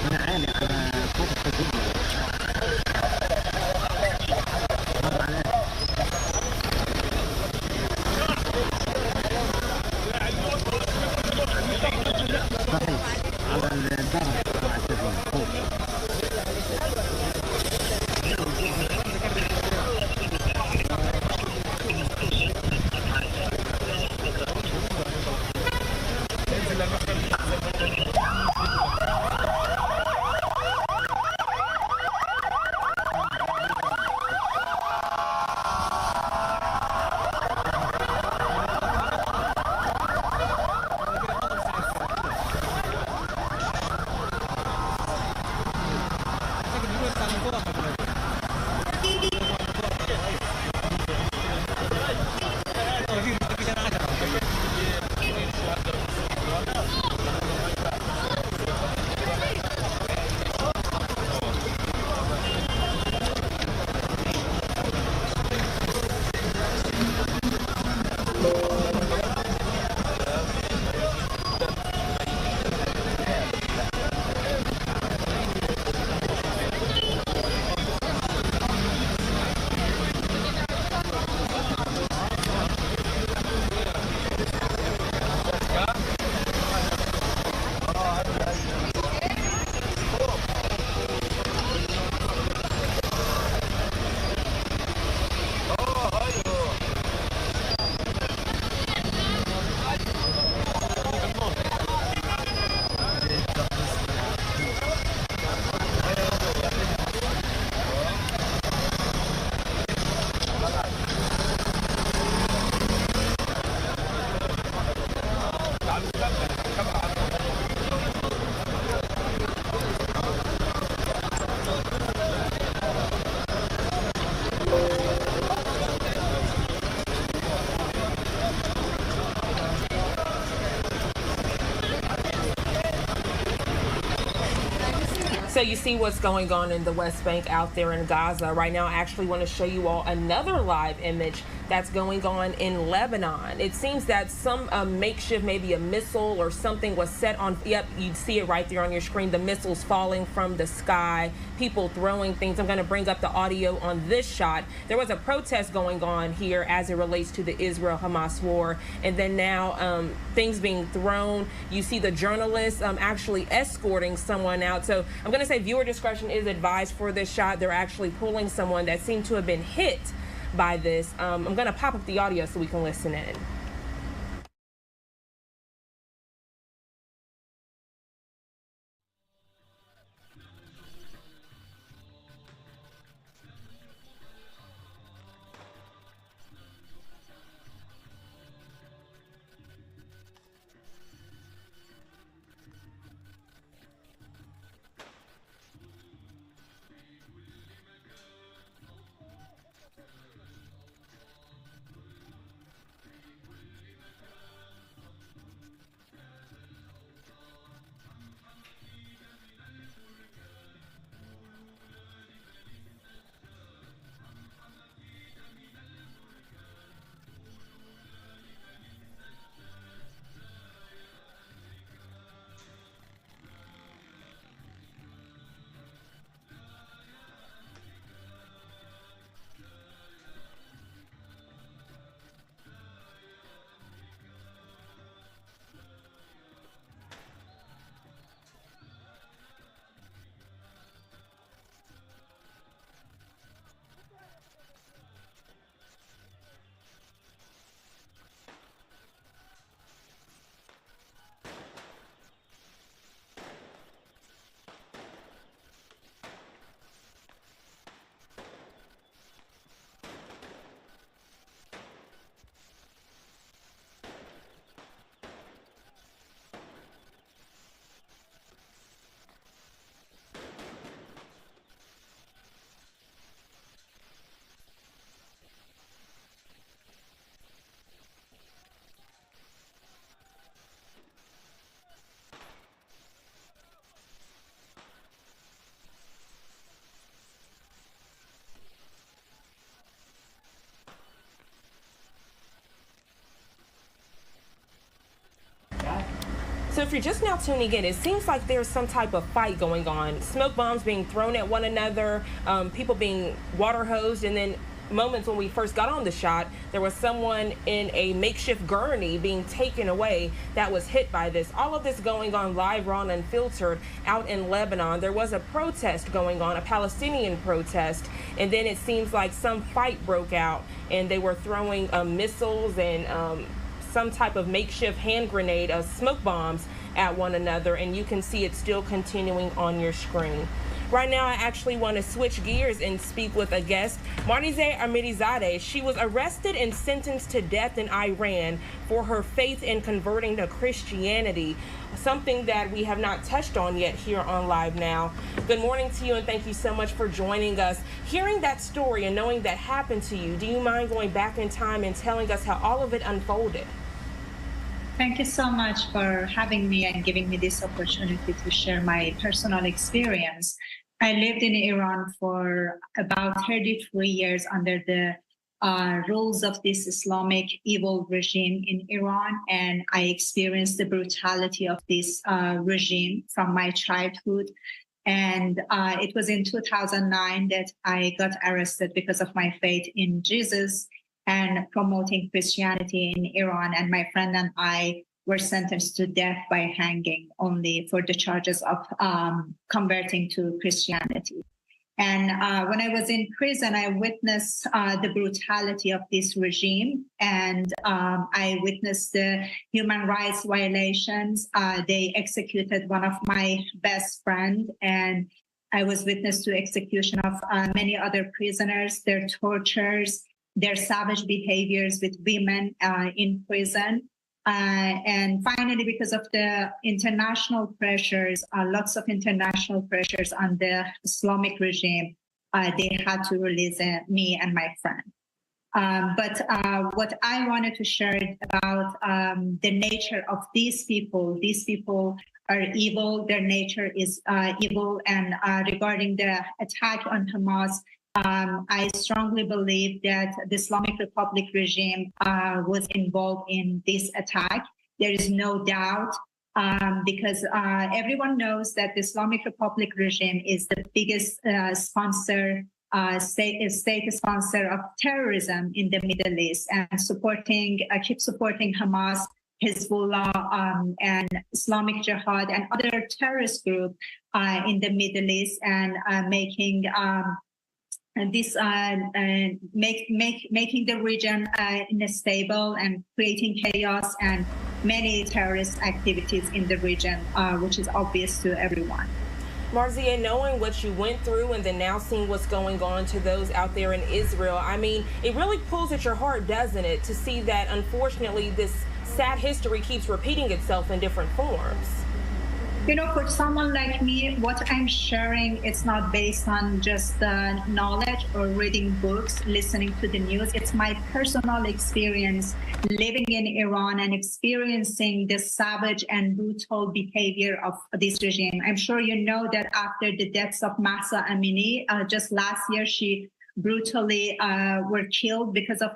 انا عالي على فتح الفيديو مر عليه. صحيح على الدرج تبع التلفون فوق. So you see what's going on in the West Bank out there in Gaza. Right now, I actually want to show you all another live image that's going on in Lebanon. It seems that some makeshift, maybe a missile or something was set on, yep, you see it right there on your screen, the missiles falling from the sky, people throwing things. I'm going to bring up the audio on this shot. There was a protest going on here as it relates to the Israel-Hamas war, and then now things being thrown. You see the journalists actually escorting someone out. So I'm going to say viewer discretion is advised for this shot. They're actually pulling someone that seemed to have been hit by this. I'm going to pop up the audio so we can listen in. So if you're just now tuning in, it seems like there's some type of fight going on. Smoke bombs being thrown at one another, people being water hosed, and then moments when we first got on the shot, there was someone in a makeshift gurney being taken away that was hit by this. All of this going on live, raw, and unfiltered out in Lebanon. There was a protest going on, a Palestinian protest, and then it seems like some fight broke out, and they were throwing missiles and some type of makeshift hand grenade, smoke bombs at one another, and you can see it still continuing on your screen. Right now, I actually want to switch gears and speak with a guest, Marnizeh Ahmadizadeh. She was arrested and sentenced to death in Iran for her faith in converting to Christianity, something that we have not touched on yet here on Live Now. Good morning to you, and thank you so much for joining us. Hearing that story and knowing that happened to you, do you mind going back in time and telling us how all of it unfolded? Thank you so much for having me and giving me this opportunity to share my personal experience. I lived in Iran for about 33 years under the rules of this Islamic evil regime in Iran, and I experienced the brutality of this regime from my childhood. And it was in 2009 that I got arrested because of my faith in Jesus and promoting Christianity in Iran. And my friend and I were sentenced to death by hanging only for the charges of converting to Christianity. And when I was in prison, I witnessed the brutality of this regime, and I witnessed the human rights violations. They executed one of my best friends, and I was witness to execution of many other prisoners, their tortures, their savage behaviors with women in prison. And finally, because of the international pressures, lots of international pressures on the Islamic regime, they had to release me and my friend. But what I wanted to share about the nature of these people are evil, their nature is evil. And regarding the attack on Hamas, I strongly believe that the Islamic Republic regime was involved in this attack. There is no doubt, because everyone knows that the Islamic Republic regime is the biggest state sponsor of terrorism in the Middle East, and keep supporting Hamas, Hezbollah, and Islamic Jihad and other terrorist groups in the Middle East, and making making the region unstable and creating chaos and many terrorist activities in the region, which is obvious to everyone. Marnizeh, knowing what you went through and then now seeing what's going on to those out there in Israel, I mean, it really pulls at your heart, doesn't it, to see that unfortunately this sad history keeps repeating itself in different forms. You know, for someone like me, what I'm sharing, it's not based on just knowledge or reading books, listening to the news. It's my personal experience living in Iran and experiencing the savage and brutal behavior of this regime. I'm sure you know that after the deaths of Mahsa Amini, just last year, she brutally were killed because of,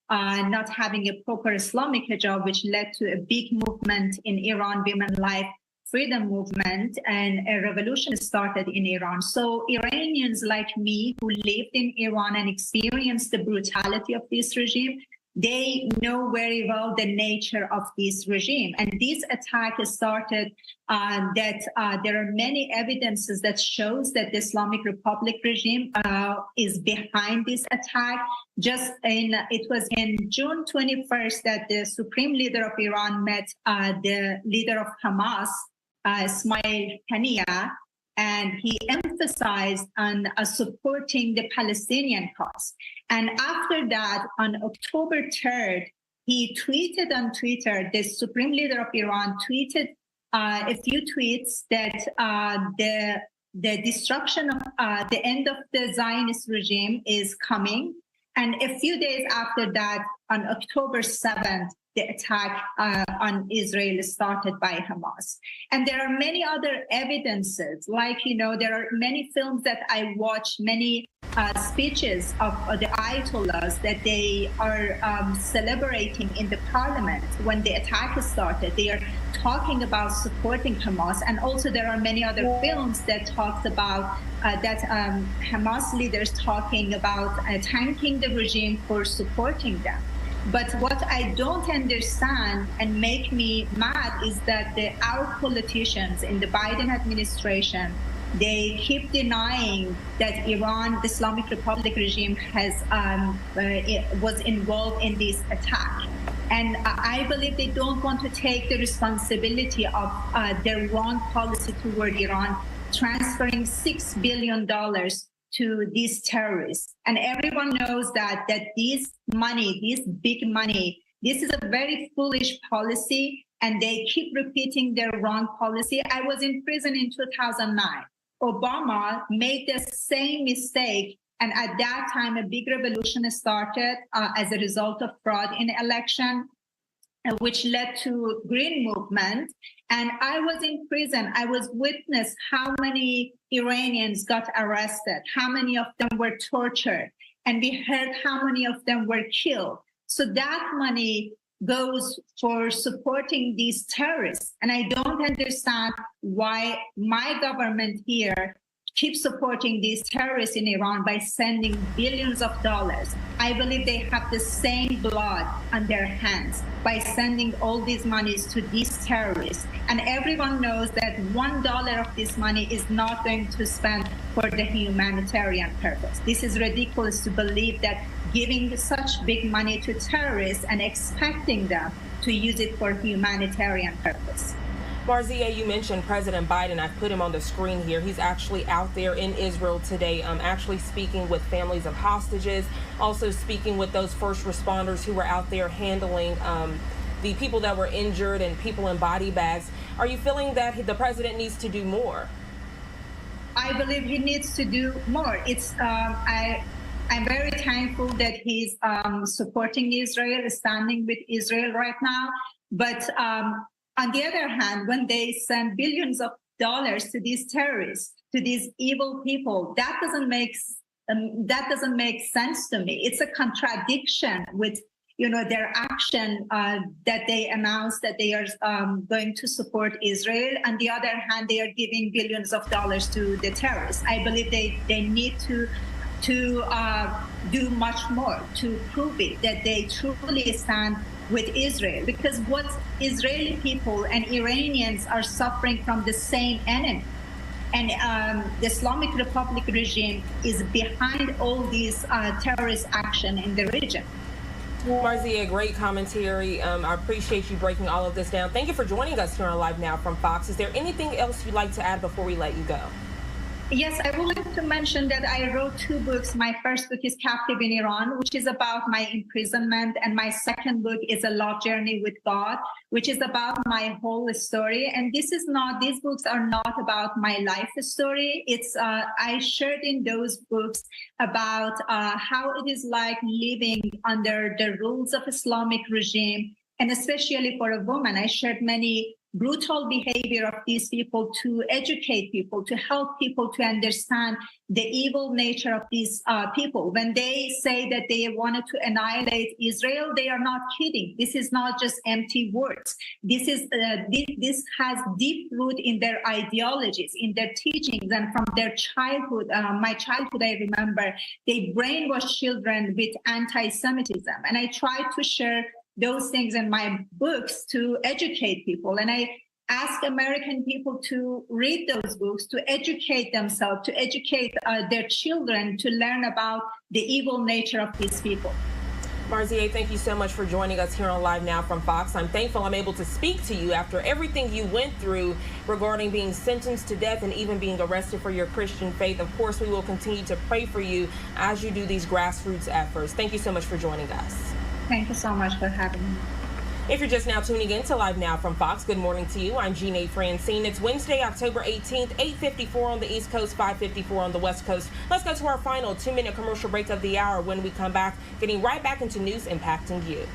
not having a proper Islamic hijab, which led to a big movement in Iran, women life freedom movement, and a revolution started in Iran. So Iranians like me who lived in Iran and experienced the brutality of this regime, they know very well the nature of this regime. And this attack started that there are many evidences that shows that the Islamic Republic regime is behind this attack. It was in June 21st that the supreme leader of Iran met the leader of Hamas, Ismail Haniyeh, and he emphasized on supporting the Palestinian cause. And after that, on October 3rd, he tweeted on Twitter, the supreme leader of Iran tweeted a few tweets that the destruction of the end of the Zionist regime is coming. And a few days after that, on October 7th, the attack on Israel started by Hamas. And there are many other evidences, like, there are many films that I watch, many speeches of the Ayatollahs that they are celebrating in the parliament when the attack started. They are talking about supporting Hamas. And also there are many other films that talks about Hamas leaders talking about thanking the regime for supporting them. But what I don't understand and make me mad is that our politicians in the Biden administration, they keep denying that Iran, the Islamic Republic regime, was involved in this attack. And I believe they don't want to take the responsibility of their wrong policy toward Iran, transferring $6 billion to these terrorists. And everyone knows that this money, this big money, this is a very foolish policy, and they keep repeating their wrong policy. I was in prison in 2009. Obama made the same mistake, and at that time, a big revolution started as a result of fraud in election, which led to Green Movement. And I was in prison. I was witness how many Iranians got arrested, how many of them were tortured, and we heard how many of them were killed. So that money goes for supporting these terrorists. And I don't understand why my government here keeps supporting these terrorists in Iran by sending billions of dollars. I believe they have the same blood on their hands by sending all these monies to these terrorists. And everyone knows that $1 of this money is not going to spend for the humanitarian purpose. This is ridiculous to believe that giving such big money to terrorists and expecting them to use it for humanitarian purpose. Marzia, you mentioned President Biden. I've put him on the screen here. He's actually out there in Israel today, actually speaking with families of hostages, also speaking with those first responders who were out there handling the people that were injured and people in body bags. Are you feeling that the president needs to do more? I believe he needs to do more. I'm very thankful that he's supporting Israel, standing with Israel right now. But on the other hand, when they send billions of dollars to these terrorists, to these evil people, that doesn't make sense to me. It's a contradiction with their action that they announced that they are going to support Israel. On the other hand, they are giving billions of dollars to the terrorists. I believe they need to do much more to prove it that they truly stand with Israel, because what Israeli people and Iranians are suffering from the same enemy. And the Islamic Republic regime is behind all these terrorist action in the region. Marzia, great commentary. I appreciate you breaking all of this down. Thank you for joining us here on Live Now from Fox. Is there anything else you'd like to add before we let you go? Yes, I would like to mention that I wrote 2 books. My first book is Captive in Iran, which is about my imprisonment. And my second book is A Love Journey with God, which is about my whole story. And these books are not about my life story. It's I shared in those books about how it is like living under the rules of Islamic regime. And especially for a woman, I shared many brutal behavior of these people to educate people, to help people to understand the evil nature of these people. When they say that they wanted to annihilate Israel, they are not kidding. This is not just empty words. This has deep root in their ideologies, in their teachings, and from their childhood. My childhood, I remember, they brainwash children with anti-Semitism, and I try to share those things in my books to educate people. And I ask American people to read those books, to educate themselves, to educate their children, to learn about the evil nature of these people. Marzia, thank you so much for joining us here on Live Now from Fox. I'm thankful I'm able to speak to you after everything you went through regarding being sentenced to death and even being arrested for your Christian faith. Of course, we will continue to pray for you as you do these grassroots efforts. Thank you so much for joining us. Thank you so much for having me. If you're just now tuning in to Live Now from Fox, good morning to you. I'm Jeanne Francine. It's Wednesday, October 18th, 8:54 on the East Coast, 5:54 on the West Coast. Let's go to our final 2-minute commercial break of the hour. When we come back, getting right back into news impacting you.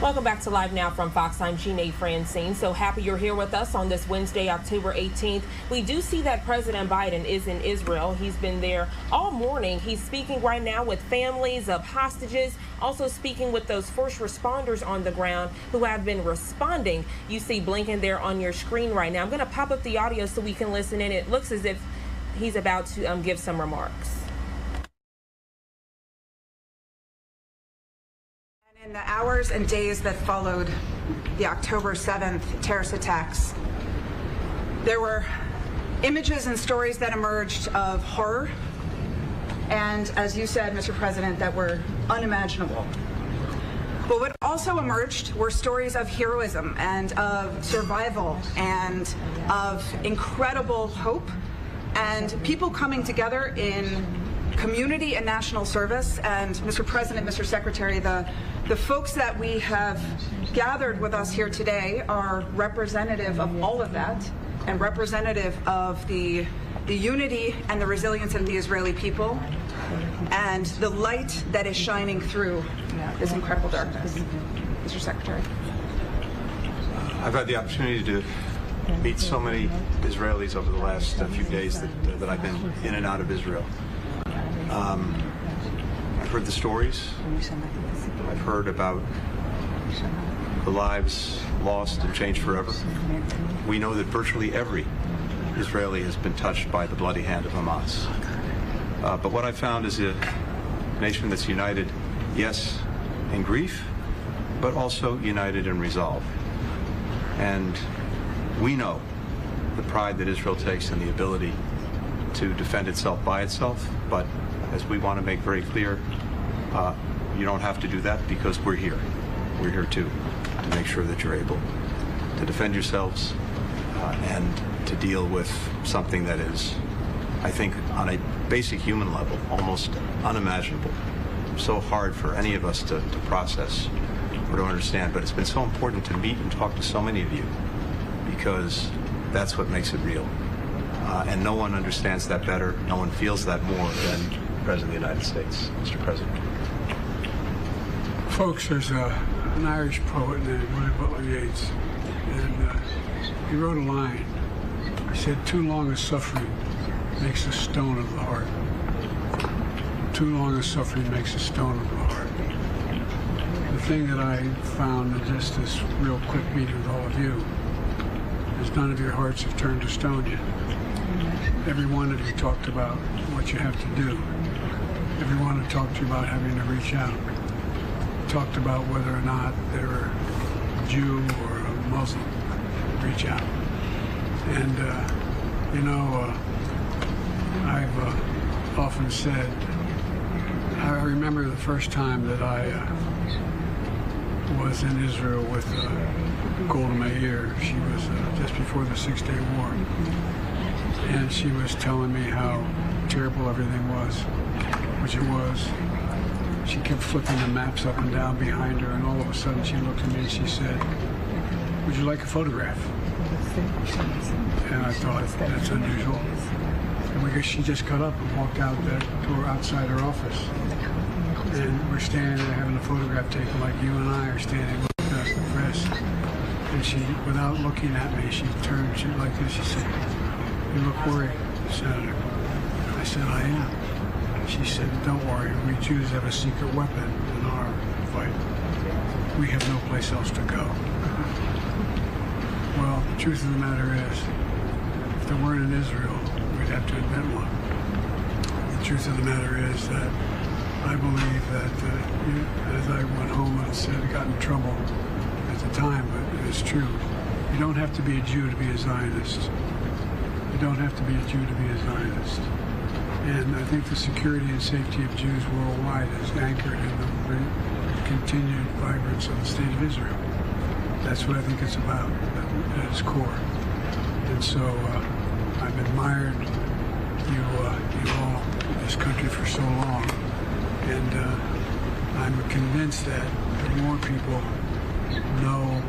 Welcome back to Live Now from Fox. I'm Jeanne Francine. So happy you're here with us on this Wednesday, October 18th. We do see that President Biden is in Israel. He's been there all morning. He's speaking right now with families of hostages, also speaking with those first responders on the ground who have been responding. You see Blinken there on your screen right now. I'm going to pop up the audio so we can listen in. It looks as if he's about to give some remarks. In the hours and days that followed the October 7th terrorist attacks, there were images and stories that emerged of horror and, as you said, Mr. President, that were unimaginable. But what also emerged were stories of heroism and of survival and of incredible hope and people coming together in community and national service. And Mr. President, Mr. Secretary, the folks that we have gathered with us here today are representative of all of that and representative of the unity and the resilience of the Israeli people and the light that is shining through this incredible darkness. Mr. Secretary. I've had the opportunity to meet so many Israelis over the last few days that I've been in and out of Israel. I've heard the stories. I've heard about the lives lost and changed forever. We know that virtually every Israeli has been touched by the bloody hand of Hamas. But what I found is a nation that's united, yes, in grief, but also united in resolve. And we know the pride that Israel takes in the ability to defend itself by itself, but as we want to make very clear, you don't have to do that because we're here. We're here too, to make sure that you're able to defend yourselves and to deal with something that is, I think, on a basic human level, almost unimaginable. So hard for any of us to process or to understand, but it's been so important to meet and talk to so many of you because that's what makes it real. And no one understands that better, no one feels that more than the President of the United States, Mr. President. Folks, there's an Irish poet named William Butler Yeats, and he wrote a line. He said, "Too long a suffering makes a stone of the heart. Too long a suffering makes a stone of the heart." The thing that I found in just this real quick meeting with all of you is none of your hearts have turned to stone yet. Every one of you talked about what you have to do. Every one who talked to you about having to reach out. Talked about whether or not they're a Jew or a Muslim. Reach out. And, I've often said, I remember the first time that I was in Israel with Golda Meir. She was just before the Six-Day War. And she was telling me how terrible everything was, which it was. She kept flipping the maps up and down behind her, and all of a sudden she looked at me and she said, "Would you like a photograph?" And I thought, that's unusual. And she just got up and walked out that door outside her office. And we're standing there having a photograph taken like you and I are standing looking at the press. And she, without looking at me, she turned, she like this, she said, "You look worried, Senator." I said, "I am." She said, "Don't worry, we Jews have a secret weapon in our fight. We have no place else to go." Well, the truth of the matter is, if there weren't an Israel, we'd have to invent one. The truth of the matter is that I believe that, as I went home and said, I got in trouble at the time, but it's true. You don't have to be a Jew to be a Zionist. You don't have to be a Jew to be a Zionist. And I think the security and safety of Jews worldwide is anchored in the continued vibrance of the state of Israel. That's what I think it's about at its core. And so I've admired you all in this country for so long. And I'm convinced that more people know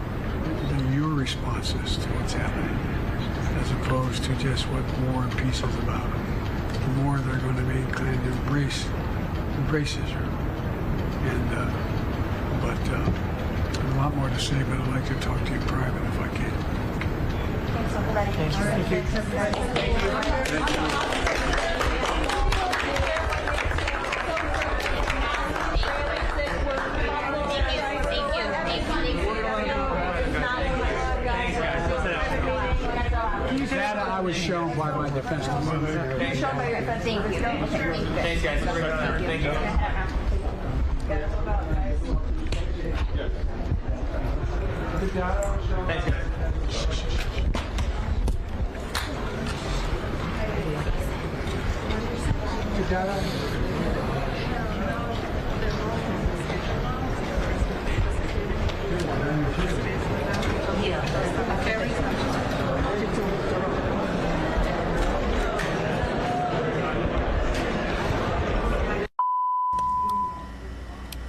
your responses to what's happening, as opposed to just what War and Peace is about. The more they're going to be inclined to embrace Israel. And but a lot more to say, but I'd like to talk to you in private if I can. That I was shown by my defense lawyer. Thanks, guys. Thank you. Thanks, guys.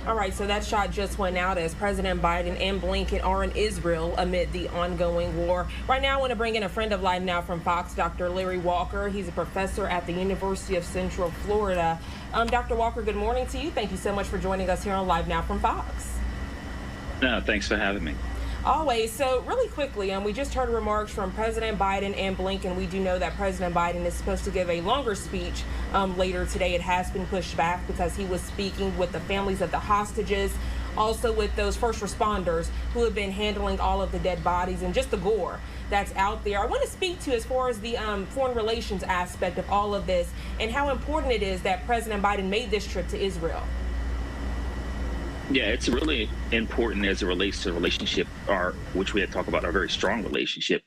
All right, so that shot just went out as President Biden and Blinken are in Israel amid the ongoing war. Right now, I want to bring in a friend of Live Now from Fox, Dr. Larry Walker. He's a professor at the University of Central Florida. Dr. Walker, good morning to you. Thank you so much for joining us here on Live Now from Fox. No, thanks for having me. Always. So really quickly, we just heard remarks from President Biden and Blinken. We do know that President Biden is supposed to give a longer speech later today. It has been pushed back because he was speaking with the families of the hostages, also with those first responders who have been handling all of the dead bodies and just the gore that's out there. I want to speak to as far as the foreign relations aspect of all of this and how important it is that President Biden made this trip to Israel. Yeah, it's really important as it relates to the relationship, which we had talked about, our very strong relationship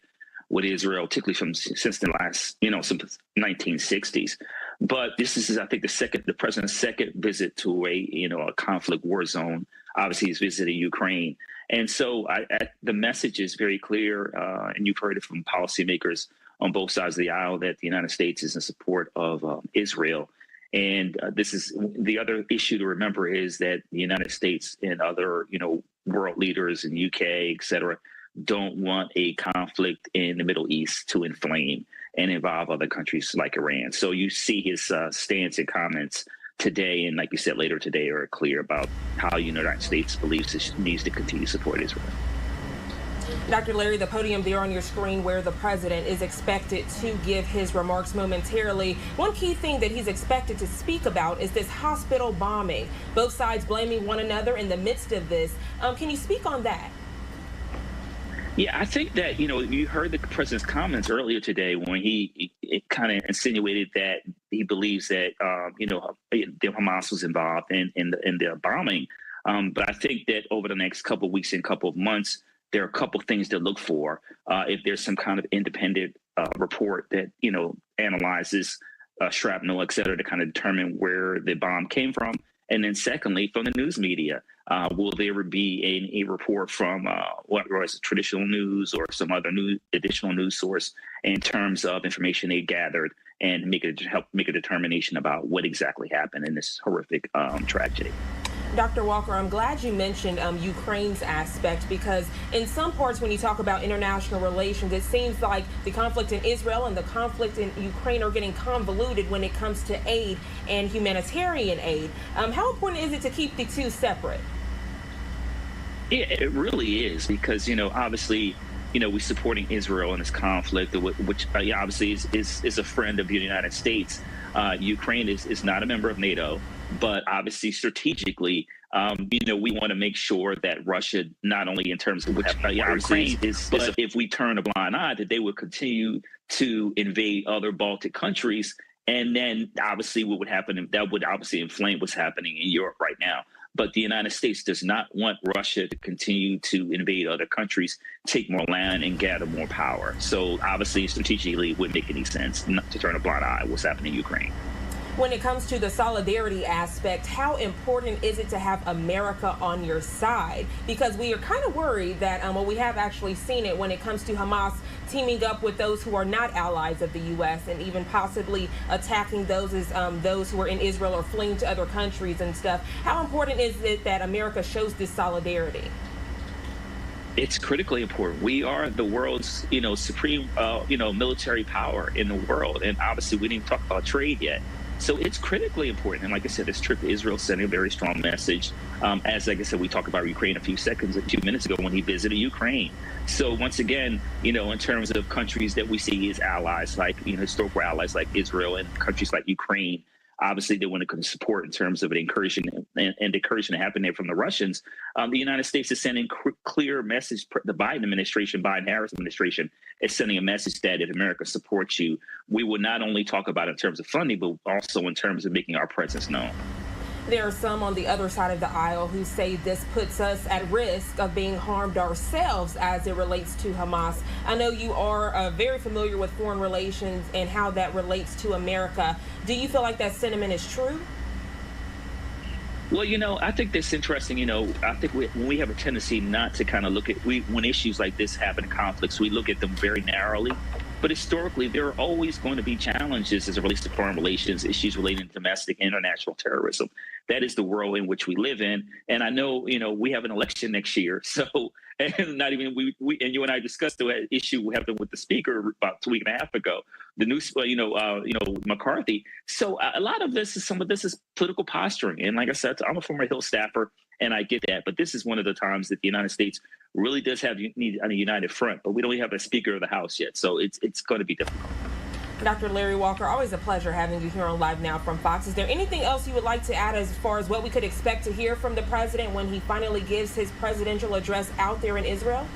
with Israel, particularly since the last, since 1960s. But this is, I think, the president's second visit to a conflict war zone. Obviously, he's visited Ukraine, and so the message is very clear, and you've heard it from policymakers on both sides of the aisle that the United States is in support of Israel. And this is the other issue to remember is that the United States and other, world leaders in UK, et cetera, don't want a conflict in the Middle East to inflame and involve other countries like Iran. So you see his stance and comments today, and like you said, later today, are clear about how the United States believes it needs to continue to support Israel. Dr. Larry, the podium there on your screen where the president is expected to give his remarks momentarily. One key thing that he's expected to speak about is this hospital bombing, both sides blaming one another in the midst of this. Can you speak on that? Yeah, I think that, you heard the president's comments earlier today when he kind of insinuated that he believes that, the Hamas was involved in the bombing. But I think that over the next couple of weeks and couple of months, there are a couple things to look for if there's some kind of independent report that, analyzes shrapnel, et cetera, to kind of determine where the bomb came from. And then secondly, from the news media, will there be a report from what was traditional news or some other additional news source in terms of information they gathered and help make a determination about what exactly happened in this horrific tragedy. Dr. Walker, I'm glad you mentioned Ukraine's aspect, because in some parts when you talk about international relations, it seems like the conflict in Israel and the conflict in Ukraine are getting convoluted when it comes to aid and humanitarian aid. How important is it to keep the two separate? Yeah, it really is, because, obviously, we're supporting Israel in this conflict, which obviously is a friend of the United States. Ukraine is not a member of NATO. But obviously, strategically, we want to make sure that Russia, not only in terms of Ukraine, but if we turn a blind eye, that they will continue to invade other Baltic countries. And then obviously what would happen, that would obviously inflame what's happening in Europe right now. But the United States does not want Russia to continue to invade other countries, take more land, and gather more power. So obviously, strategically, it wouldn't make any sense not to turn a blind eye at what's happening in Ukraine. When it comes to the solidarity aspect, how important is it to have America on your side? Because we are kind of worried that, we have actually seen it when it comes to Hamas teaming up with those who are not allies of the U.S. and even possibly attacking those who are in Israel or fleeing to other countries and stuff. How important is it that America shows this solidarity? It's critically important. We are the world's, supreme, military power in the world. And obviously, we didn't talk about trade yet. So it's critically important. And like I said, this trip to Israel sending a very strong message. As like I said, we talked about Ukraine a few minutes ago when he visited Ukraine. So once again, you know, in terms of countries that we see as allies, like, you know, historical allies like Israel and countries like Ukraine, obviously they want to support in terms of an incursion and incursion to happen there from the Russians. The United States is sending clear message. The Biden administration, Biden-Harris administration, is sending a message that if America supports you, we will not only talk about it in terms of funding, but also in terms of making our presence known. There are some on the other side of the aisle who say this puts us at risk of being harmed ourselves as it relates to Hamas. I know you are very familiar with foreign relations and how that relates to America. Do you feel like that sentiment is true? Well, you know, I think that's interesting. You know, I think when we have a tendency not to kind of look at, when issues like this happen in conflicts, we look at them very narrowly. But historically, there are always going to be challenges as it relates to foreign relations, issues relating to domestic international terrorism. That is the world in which we live in. And I know, you know, we have an election next year. So, and not even we and you and I discussed the issue we happened with the speaker about 2.5 weeks ago, the new, McCarthy. So a lot of this is, some of this is political posturing. And like I said, I'm a former Hill staffer, and I get that. But this is one of the times that the United States really does have a united front, but we don't have a Speaker of the House yet. So it's going to be difficult. Dr. Larry Walker, always a pleasure having you here on Live Now from Fox. Is there anything else you would like to add as far as what we could expect to hear from the president when he finally gives his presidential address out there in Israel?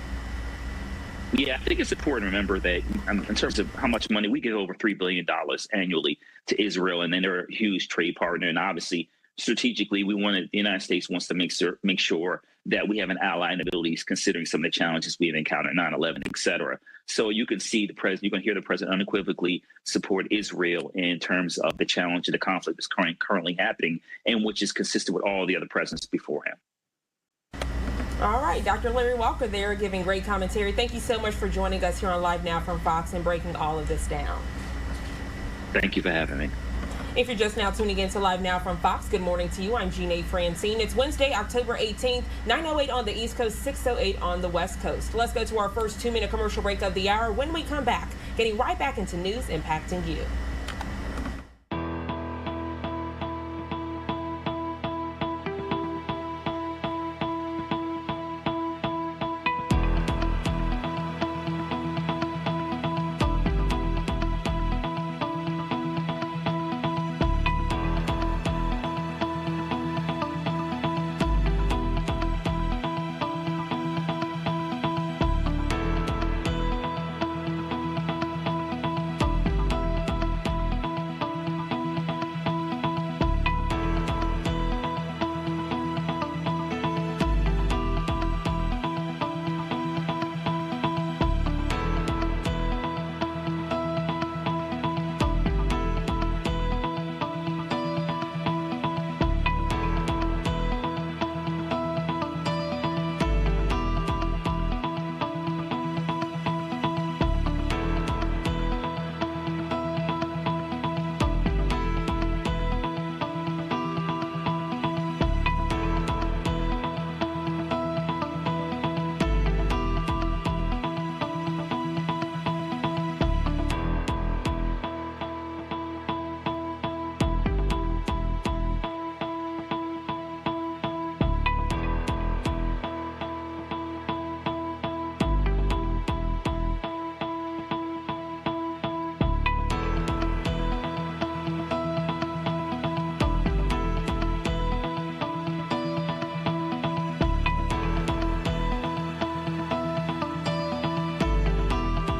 Yeah, I think it's important to remember that in terms of how much money we give, over $3 billion annually to Israel, and then they're a huge trade partner. And obviously, strategically, the United States wants to make sure that we have an ally in the Middle East, considering some of the challenges we've encountered, 9/11, et cetera. So you can see you can hear the president unequivocally support Israel in terms of the challenge of the conflict that's currently happening, and which is consistent with all the other presidents before him. All right, Dr. Larry Walker there giving great commentary. Thank you so much for joining us here on Live Now from Fox and breaking all of this down. Thank you for having me. If you're just now tuning in to Live Now from Fox, good morning to you. I'm Jeanne Francine. It's Wednesday, October 18th, 9:08 on the East Coast, 6:08 on the West Coast. Let's go to our first 2-minute commercial break of the hour. When we come back, getting right back into news impacting you.